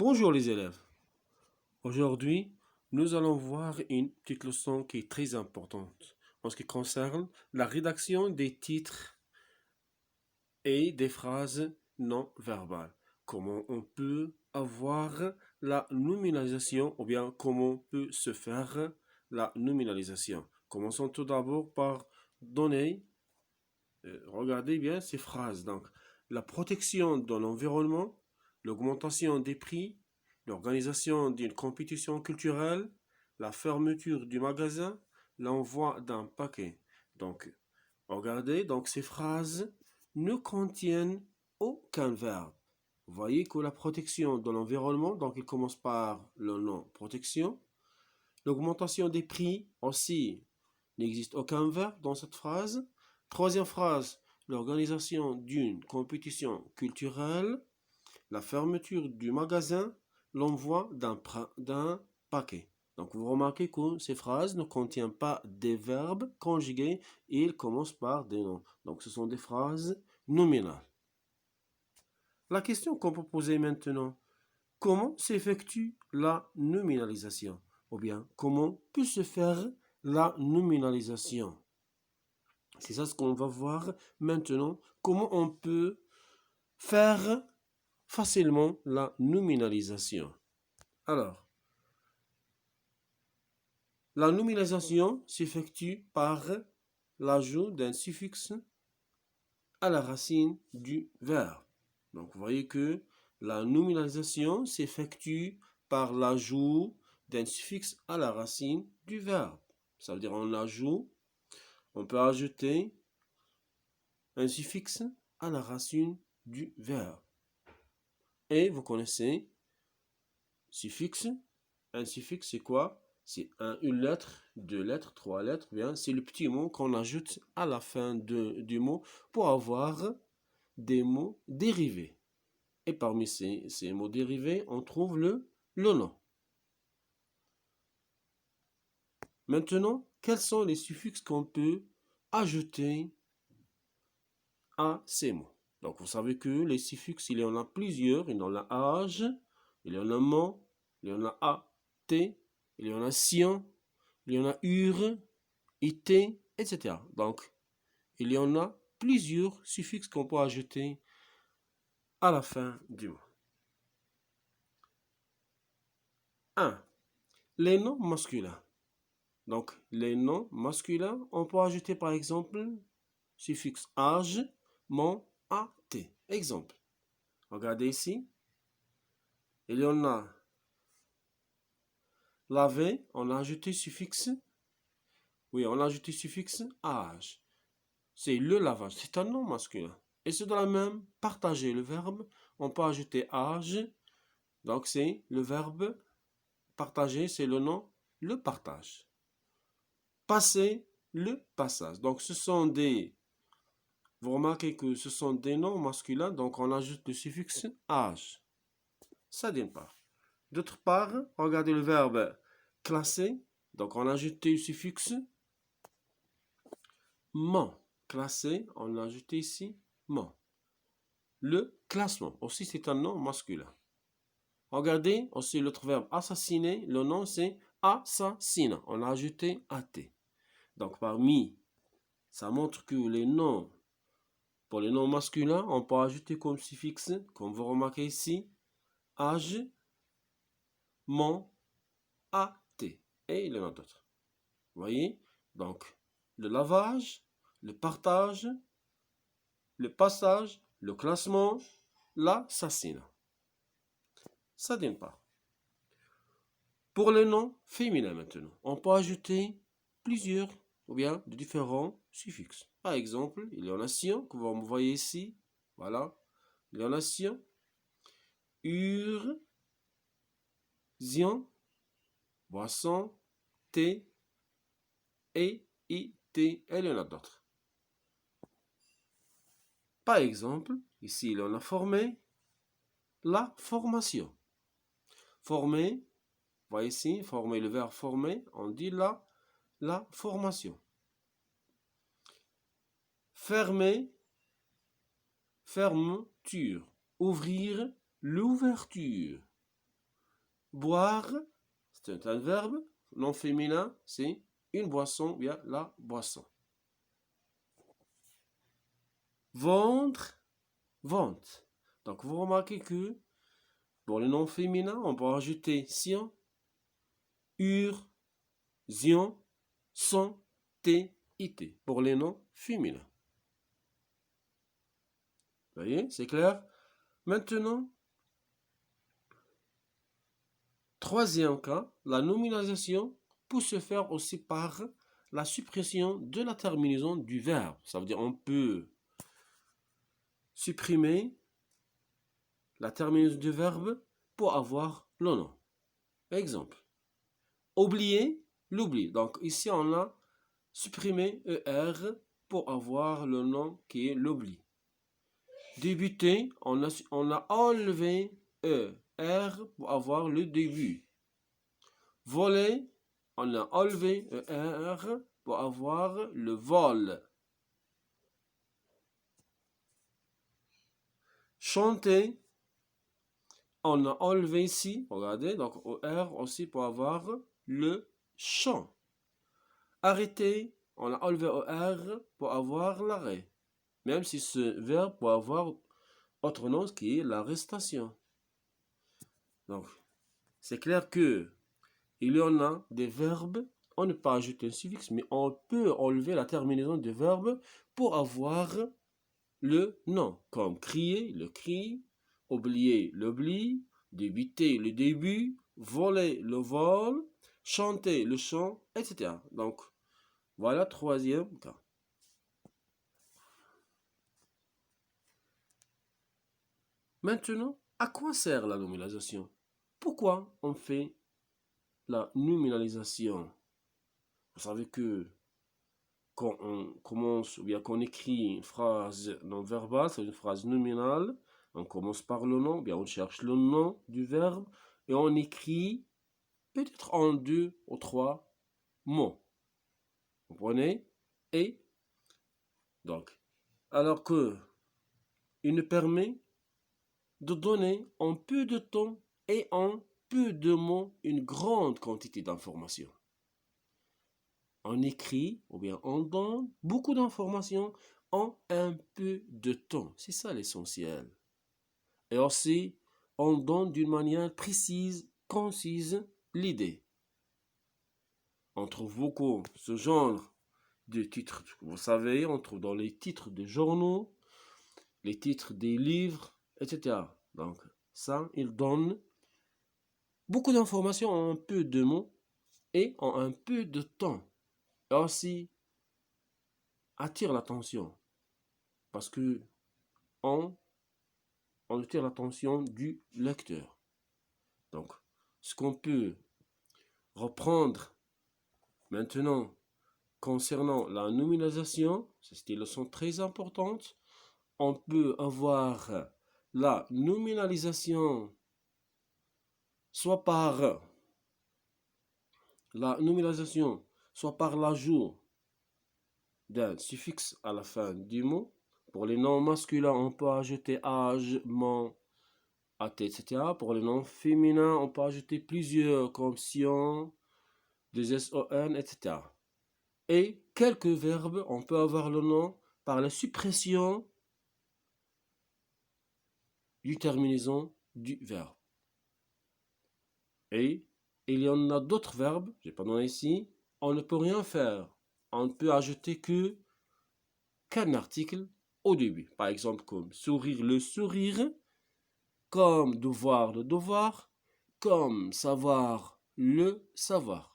Bonjour les élèves. Aujourd'hui, nous allons voir une petite leçon qui est très importante en ce qui concerne la rédaction des titres et des phrases non verbales. Comment on peut avoir la nominalisation ou bien comment peut se faire la nominalisation. Commençons tout d'abord par donner, regardez bien ces phrases. Donc, la protection de l'environnement, l'augmentation des prix, l'organisation d'une compétition culturelle, la fermeture du magasin, l'envoi d'un paquet. Donc, regardez, donc ces phrases ne contiennent aucun verbe. Vous voyez que la protection de l'environnement, donc il commence par le nom protection. L'augmentation des prix aussi, n'existe aucun verbe dans cette phrase. Troisième phrase, l'organisation d'une compétition culturelle, la fermeture du magasin, l'envoi d'un paquet. Donc vous remarquez que ces phrases ne contiennent pas des verbes conjugués et ils commencent par des noms. Donc ce sont des phrases nominales. La question qu'on peut poser maintenant, comment s'effectue la nominalisation? Ou bien comment peut se faire la nominalisation? C'est ça ce qu'on va voir maintenant. Comment on peut faire facilement la nominalisation. Alors, la nominalisation s'effectue par l'ajout d'un suffixe à la racine du verbe. Donc, vous voyez que la nominalisation s'effectue par l'ajout d'un suffixe à la racine du verbe. Ça veut dire on peut ajouter un suffixe à la racine du verbe. Et vous connaissez suffixe. Un suffixe, c'est quoi? C'est une lettre, deux lettres, trois lettres. Bien, c'est le petit mot qu'on ajoute à la fin du mot pour avoir des mots dérivés. Et parmi ces mots dérivés, on trouve le nom. Maintenant, quels sont les suffixes qu'on peut ajouter à ces mots? Donc, vous savez que les suffixes, il y en a plusieurs. Il y en a âge, il y en a mot, il y en a a, t, il y en a sion, il y en a ur, it, etc. Donc, il y en a plusieurs suffixes qu'on peut ajouter à la fin du mot. 1. Les noms masculins. Donc, les noms masculins, on peut ajouter par exemple suffixe âge, mon, at. Exemple. Regardez ici. Il y en a laver, on a ajouté suffixe. Oui, on a ajouté suffixe âge. C'est le lavage. C'est un nom masculin. Et c'est de la même, partager le verbe. On peut ajouter âge. Donc, c'est le verbe partager, c'est le nom, le partage. Passer, le passage. Donc, vous remarquez que ce sont des noms masculins, donc on ajoute le suffixe âge. Ça d'une part. D'autre part, regardez le verbe classer. Donc, on a ajouté le suffixe mon. Classer, on a ajouté ici mon. Le classement, aussi c'est un nom masculin. Regardez aussi l'autre verbe assassiner. Le nom c'est assassine. On a ajouté at. Donc parmi, ça montre que les noms, pour les noms masculins, on peut ajouter comme suffixe, comme vous remarquez ici, âge, mon, at. Et il y en a d'autres. Vous voyez? Donc, le lavage, le partage, le passage, le classement, l'assassinat. Ça d'une part. Pour les noms féminins maintenant, on peut ajouter plusieurs ou bien de différents suffixes. Par exemple, il y en a sion, que vous voyez ici. Voilà. Il y en a sion, ur, zion, boisson, thé, et, it, et il y en a d'autres. Par exemple, ici, il y en a formé, la formation. Former, voyez ici, former, le verbe former, on dit la formation. Fermer, fermeture. Ouvrir, l'ouverture. Boire, c'est un verbe. Non féminin, c'est une boisson, bien la boisson. Vendre, vente. Donc, vous remarquez que pour le nom féminin, on peut rajouter sion, ur, zion, son, té, ité. Pour les noms féminins. Vous voyez, c'est clair? Maintenant, troisième cas, la nominalisation peut se faire aussi par la suppression de la terminaison du verbe. Ça veut dire on peut supprimer la terminaison du verbe pour avoir le nom. Exemple. Oublier, l'oubli. Donc ici on a supprimé ER pour avoir le nom qui est l'oubli. Débuter, on a enlevé ER pour avoir le début. Voler, on a enlevé ER pour avoir le vol. Chanter, on a enlevé ici, regardez, donc ER aussi pour avoir le chant. Arrêter, on a enlevé ER pour avoir l'arrêt. Même si ce verbe peut avoir autre nom qui est l'arrestation. Donc, c'est clair que il y en a des verbes, on ne peut pas ajouter un suffixe, mais on peut enlever la terminaison du verbe pour avoir le nom, comme crier, le cri, oublier, l'oubli, débuter, le début, voler, le vol, chanter, le chant, etc. Donc, voilà troisième cas. Maintenant, à quoi sert la nominalisation? Pourquoi on fait la nominalisation? Vous savez que quand on commence ou bien qu'on écrit une phrase non verbale, c'est une phrase nominale, on commence par le nom, bien on cherche le nom du verbe et on écrit peut-être en 2 ou 3 mots. Vous comprenez? Et donc, alors que il nous permet de donner en peu de temps et en peu de mots une grande quantité d'informations. On écrit ou bien on donne beaucoup d'informations en un peu de temps. C'est ça l'essentiel. Et aussi, on donne d'une manière précise, concise, l'idée. On trouve beaucoup ce genre de titres. Vous savez, on trouve dans les titres de journaux, les titres des livres, etc. Donc, ça, il donne beaucoup d'informations en un peu de mots et en un peu de temps. Et aussi, attire l'attention. Parce que on attire l'attention du lecteur. Donc, ce qu'on peut reprendre maintenant concernant la nominalisation, c'est une leçon très importante. On peut avoir la nominalisation soit par l'ajout d'un suffixe à la fin du mot. Pour les noms masculins, on peut ajouter âge, mon, at, etc. Pour les noms féminins, on peut ajouter plusieurs comme sion, des son, etc. Et quelques verbes, on peut avoir le nom par la suppression du terminaison du verbe. Et il y en a d'autres verbes, je n'ai pas donné ici, on ne peut rien faire. On ne peut ajouter qu'un article au début. Par exemple, comme sourire, le sourire, comme devoir, le devoir, comme savoir, le savoir.